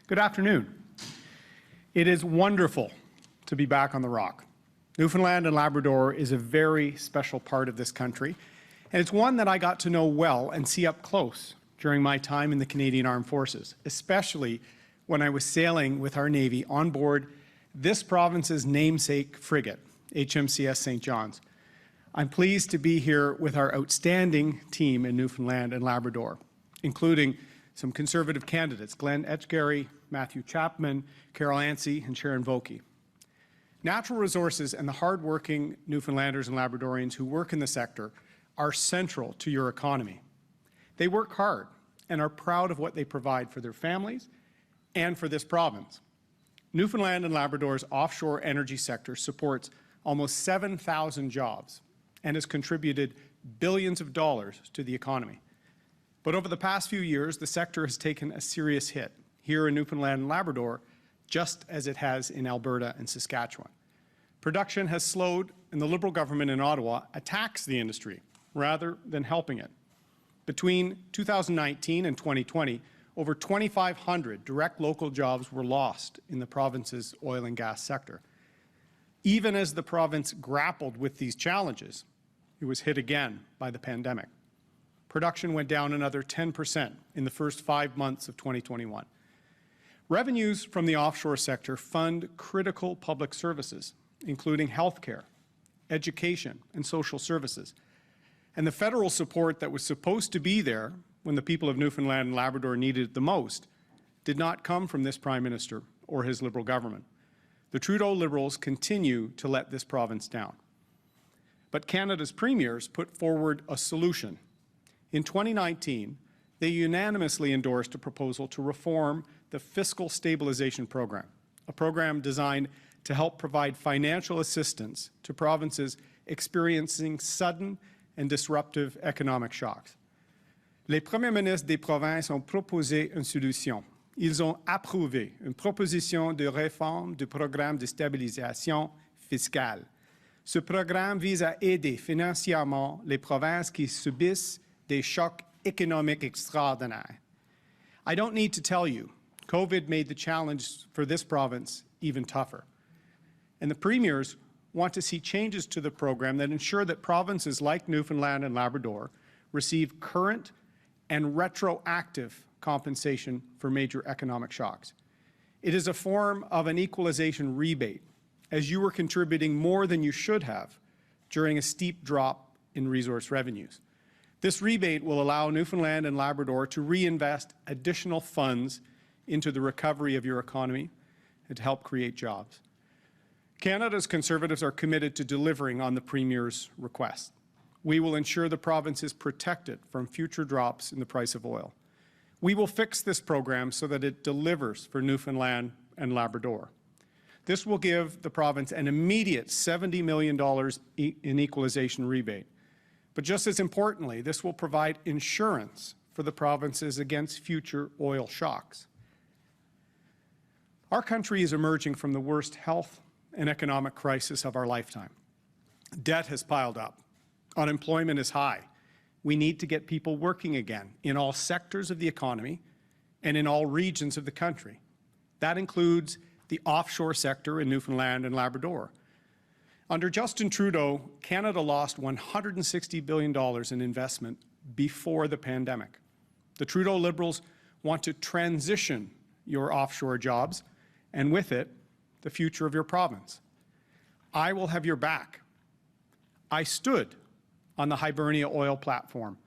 Good afternoon. It is wonderful to be back on the Rock. Newfoundland and Labrador is a very special part of this country, and it's one that I got to know well and see up close during my time in the Canadian Armed Forces, especially when I was sailing with our Navy on board this province's namesake frigate, HMCS St. John's. I'm pleased to be here with our outstanding team in Newfoundland and Labrador, including some Conservative candidates, Glenn Etchgary, Matthew Chapman, Carol Ansey, and Sharon Vokey. Natural resources and the hard-working Newfoundlanders and Labradorians who work in the sector are central to your economy. They work hard and are proud of what they provide for their families and for this province. Newfoundland and Labrador's offshore energy sector supports almost 7,000 jobs and has contributed billions of dollars to the economy. But over the past few years, the sector has taken a serious hit here in Newfoundland and Labrador, just as it has in Alberta and Saskatchewan. Production has slowed, and the Liberal government in Ottawa attacks the industry rather than helping it. Between 2019 and 2020, over 2,500 direct local jobs were lost in the province's oil and gas sector. Even as the province grappled with these challenges, it was hit again by the pandemic. Production went down another 10% in the first 5 months of 2021. Revenues from the offshore sector fund critical public services, including healthcare, education, and social services. And the federal support that was supposed to be there when the people of Newfoundland and Labrador needed it the most did not come from this Prime Minister or his Liberal government. The Trudeau Liberals continue to let this province down. But Canada's premiers put forward a solution. In 2019, they unanimously endorsed a proposal to reform the Fiscal Stabilization Program, a program designed to help provide financial assistance to provinces experiencing sudden and disruptive economic shocks. Les premiers ministres des provinces ont proposé une solution. Ils ont approuvé une proposition de réforme du programme de stabilisation fiscale. Ce programme vise à aider financièrement les provinces qui subissent des chocs économiques extraordinaires. I don't need to tell you, COVID made the challenge for this province even tougher. And the premiers want to see changes to the program that ensure that provinces like Newfoundland and Labrador receive current and retroactive compensation for major economic shocks. It is a form of an equalization rebate, as you were contributing more than you should have during a steep drop in resource revenues. This rebate will allow Newfoundland and Labrador to reinvest additional funds into the recovery of your economy and to help create jobs. Canada's Conservatives are committed to delivering on the Premier's request. We will ensure the province is protected from future drops in the price of oil. We will fix this program so that it delivers for Newfoundland and Labrador. This will give the province an immediate $70 million in equalization rebate. But just as importantly, this will provide insurance for the provinces against future oil shocks. Our country is emerging from the worst health and economic crisis of our lifetime. Debt has piled up. Unemployment is high. We need to get people working again in all sectors of the economy and in all regions of the country. That includes the offshore sector in Newfoundland and Labrador. Under Justin Trudeau, Canada lost $160 billion in investment before the pandemic. The Trudeau Liberals want to transition your offshore jobs, and with it, the future of your province. I will have your back. I stood on the Hibernia oil platform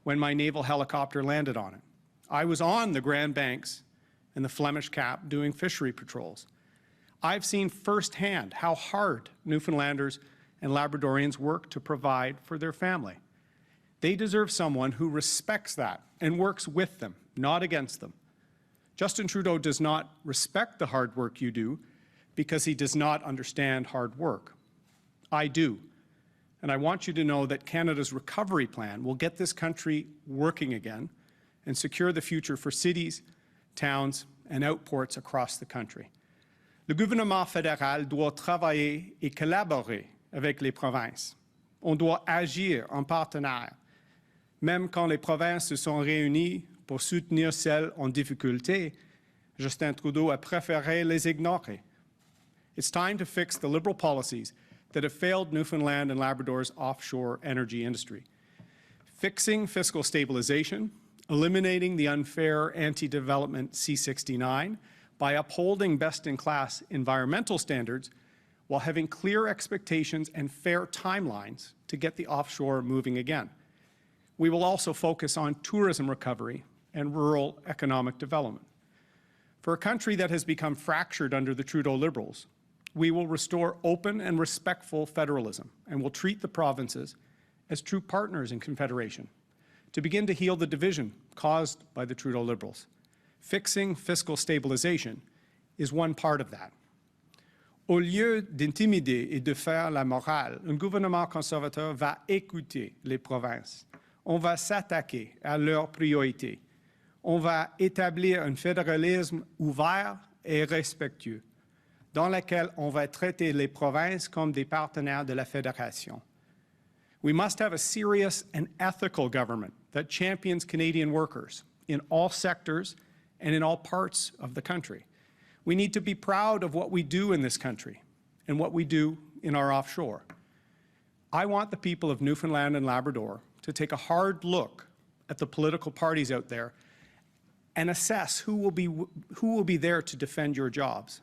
when my naval helicopter landed on it. I was on the Grand Banks and the Flemish Cap doing fishery patrols. I've seen firsthand how hard Newfoundlanders and Labradorians work to provide for their family. They deserve someone who respects that and works with them, not against them. Justin Trudeau does not respect the hard work you do because he does not understand hard work. I do. And I want you to know that Canada's recovery plan will get this country working again and secure the future for cities, towns, and outports across the country. Le gouvernement fédéral doit travailler et collaborer avec les provinces. On doit agir en partenaire. Même quand les provinces se sont réunies pour soutenir celles en difficulté, Justin Trudeau a préféré les ignorer. It's time to fix the Liberal policies that have failed Newfoundland and Labrador's offshore energy industry. Fixing fiscal stabilization, eliminating the unfair anti-development C-69 by upholding best-in-class environmental standards while having clear expectations and fair timelines to get the offshore moving again. We will also focus on tourism recovery and rural economic development. For a country that has become fractured under the Trudeau Liberals, we will restore open and respectful federalism and will treat the provinces as true partners in Confederation to begin to heal the division caused by the Trudeau Liberals. Fixing fiscal stabilization is one part of that. Au lieu d'intimider et de faire la morale, un gouvernement conservateur va écouter les provinces. On va s'attaquer à leurs priorités. On va établir un fédéralisme ouvert et respectueux, dans lequel on va traiter les provinces comme des partenaires de la Fédération. We must have a serious and ethical government that champions Canadian workers in all sectors and in all parts of the country. We need to be proud of what we do in this country and what we do in our offshore. I want the people of Newfoundland and Labrador to take a hard look at the political parties out there and assess who will be there to defend your jobs.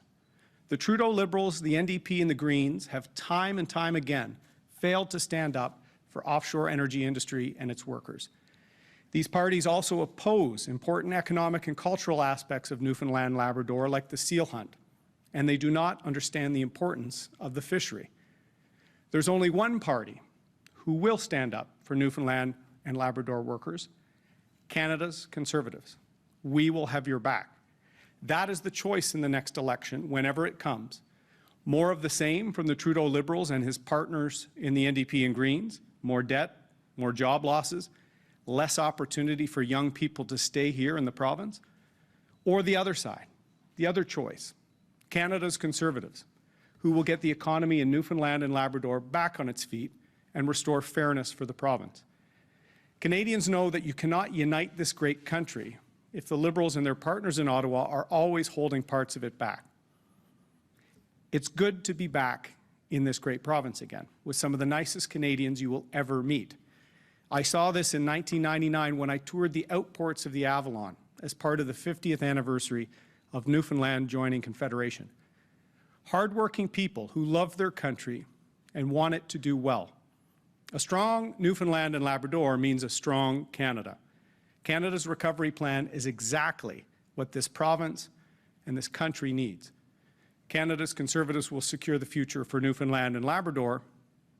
The Trudeau Liberals, the NDP and the Greens have time and time again failed to stand up for offshore energy industry and its workers. These parties also oppose important economic and cultural aspects of Newfoundland and Labrador, like the seal hunt, and they do not understand the importance of the fishery. There's only one party who will stand up for Newfoundland and Labrador workers, Canada's Conservatives. We will have your back. That is the choice in the next election, whenever it comes. More of the same from the Trudeau Liberals and his partners in the NDP and Greens, more debt, more job losses, less opportunity for young people to stay here in the province, or the other side, the other choice, Canada's Conservatives, who will get the economy in Newfoundland and Labrador back on its feet and restore fairness for the province. Canadians know that you cannot unite this great country if the Liberals and their partners in Ottawa are always holding parts of it back. It's good to be back in this great province again, with some of the nicest Canadians you will ever meet. I saw this in 1999 when I toured the outports of the Avalon as part of the 50th anniversary of Newfoundland joining Confederation. Hardworking people who love their country and want it to do well. A strong Newfoundland and Labrador means a strong Canada. Canada's recovery plan is exactly what this province and this country needs. Canada's Conservatives will secure the future for Newfoundland and Labrador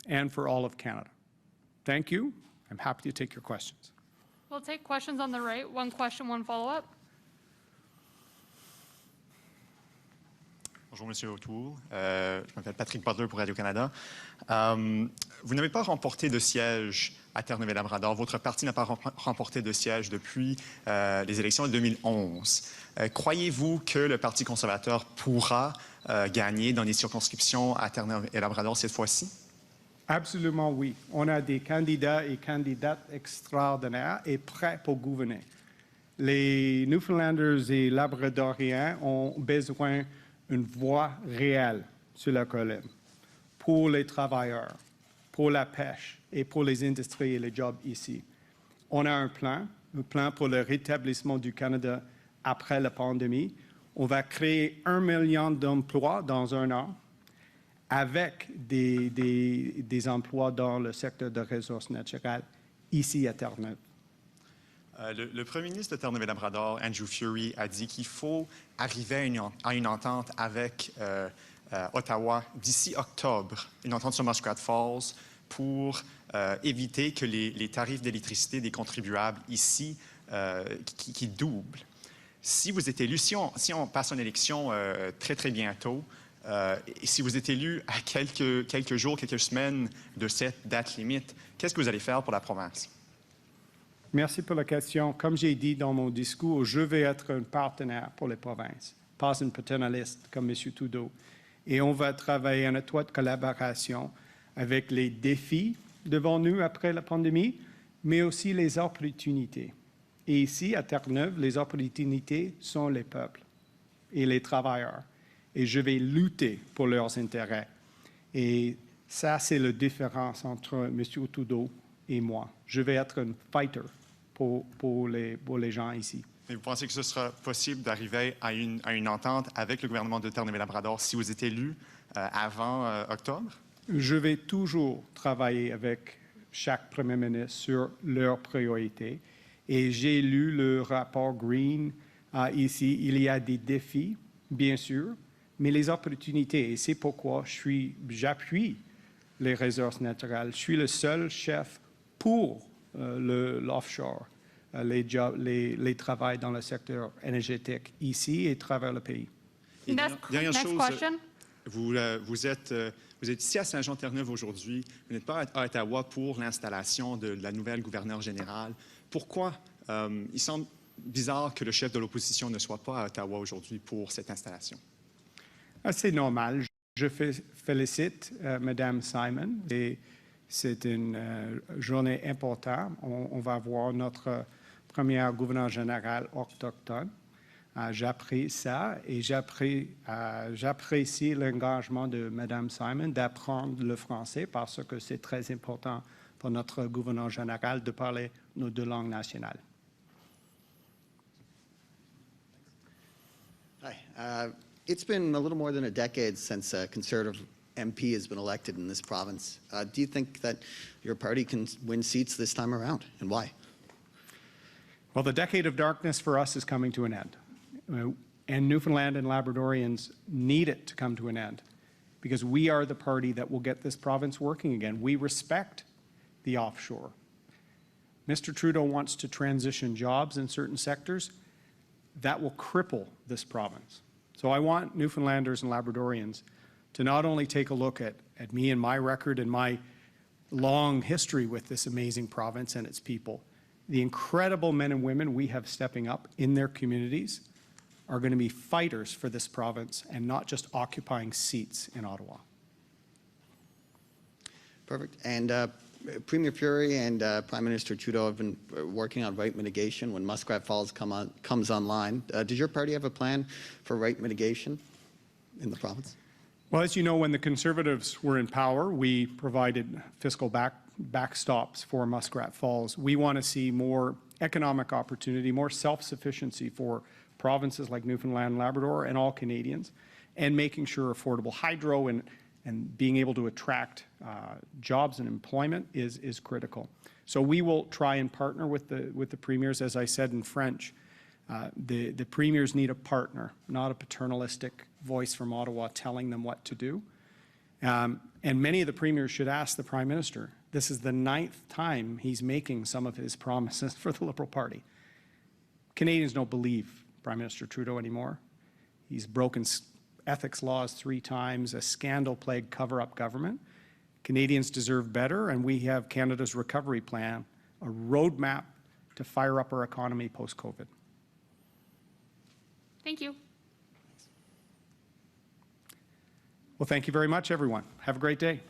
and for all of Canada. Thank you. I'm happy to take your questions. We'll take questions on the right. One question, one follow-up. Bonjour, Monsieur O'Toole. Je m'appelle Patrick Butler pour Radio-Canada. Vous n'avez pas remporté de siège à Terre-Neuve-et-Labrador. Votre parti n'a pas remporté de siège depuis les élections de 2011. Croyez-vous que le Parti conservateur pourra gagner dans les circonscriptions à Terre-Neuve-et-Labrador cette fois-ci? Absolument oui. On a des candidats et candidates extraordinaires et prêts pour gouverner. Les Newfoundlanders et Labradoriens ont besoin d'une voix réelle sur la colline pour les travailleurs, pour la pêche et pour les industries et les jobs ici. On a un plan pour le rétablissement du Canada après la pandémie. On va créer 1 million d'emplois dans un an avec des emplois dans le secteur des ressources naturelles ici à Terre-Neuve. Le premier ministre de Terre-Neuve-et-Labrador, Andrew Furey, a dit qu'il faut arriver à une entente avec Ottawa d'ici octobre, une entente sur Muskrat Falls pour éviter que les tarifs d'électricité des contribuables ici qui doublent. Si vous êtes élu, si on passe une élection très, très bientôt, et si vous êtes élu à quelques jours, quelques semaines de cette date limite, qu'est-ce que vous allez faire pour la province? Merci pour la question. Comme j'ai dit dans mon discours, je vais être un partenaire pour les provinces, pas un paternaliste comme M. Trudeau. Et on va travailler en étroite collaboration avec les défis devant nous après la pandémie, mais aussi les opportunités. Et ici, à Terre-Neuve, les opportunités sont les peuples. et les travailleurs. Et je vais lutter pour leurs intérêts. Et ça, c'est la différence entre M. Trudeau et moi. Je vais être un fighter pour les gens ici. Et vous pensez que ce sera possible d'arriver à une entente avec le gouvernement de Terre-Neuve-Labrador si vous êtes élu avant octobre? Je vais toujours travailler avec chaque premier ministre sur leurs priorités. Et j'ai lu le rapport Green ici. Il y a des défis, bien sûr, mais les opportunités. Et c'est pourquoi j'appuie les ressources naturelles. Je suis le seul chef pour l'offshore, les travaux dans le secteur énergétique ici et à travers le pays. Et Next question. Vous êtes ici à Saint-Jean-Terre-Neuve aujourd'hui. Vous n'êtes pas à Ottawa pour l'installation de la nouvelle gouverneure générale. Pourquoi il semble bizarre que le chef de l'opposition ne soit pas à Ottawa aujourd'hui pour cette installation? C'est normal. Je félicite Mme Simon. C'est une journée importante. On va voir notre première gouverneure générale autochtone. J'apprécie ça et j'apprécie l'engagement de Mme Simon d'apprendre le français parce que c'est très important pour notre gouverneur général de parler nos deux langues nationales. Hi. It's been a little more than a decade since a Conservative MP has been elected in this province. Do you think that your party can win seats this time around, and why? Well, the decade of darkness for us is coming to an end. And Newfoundland and Labradorians need it to come to an end because we are the party that will get this province working again. We respect the offshore. Mr. Trudeau wants to transition jobs in certain sectors. That will cripple this province. So I want Newfoundlanders and Labradorians to not only take a look at me and my record and my long history with this amazing province and its people, the incredible men and women we have stepping up in their communities are going to be fighters for this province and not just occupying seats in Ottawa. Perfect. And Premier Furey and Prime Minister Trudeau have been working on right mitigation when Muskrat Falls comes online. Does your party have a plan for right mitigation in the province? Well, as you know, when the Conservatives were in power, we provided fiscal backstops for Muskrat Falls. We want to see more economic opportunity, more self-sufficiency for provinces like Newfoundland and Labrador and all Canadians, and making sure affordable hydro and being able to attract jobs and employment is critical. So we will try and partner with the premiers. As I said in French, the premiers need a partner, not a paternalistic voice from Ottawa telling them what to do. And many of the premiers should ask the Prime Minister. This is the 9th time he's making some of his promises for the Liberal Party. Canadians don't believe Prime Minister Trudeau anymore. He's broken ethics laws 3 times, a scandal-plagued cover-up government. Canadians deserve better, and we have Canada's recovery plan, a roadmap to fire up our economy post-COVID. Thank you. Well, thank you very much, everyone. Have a great day.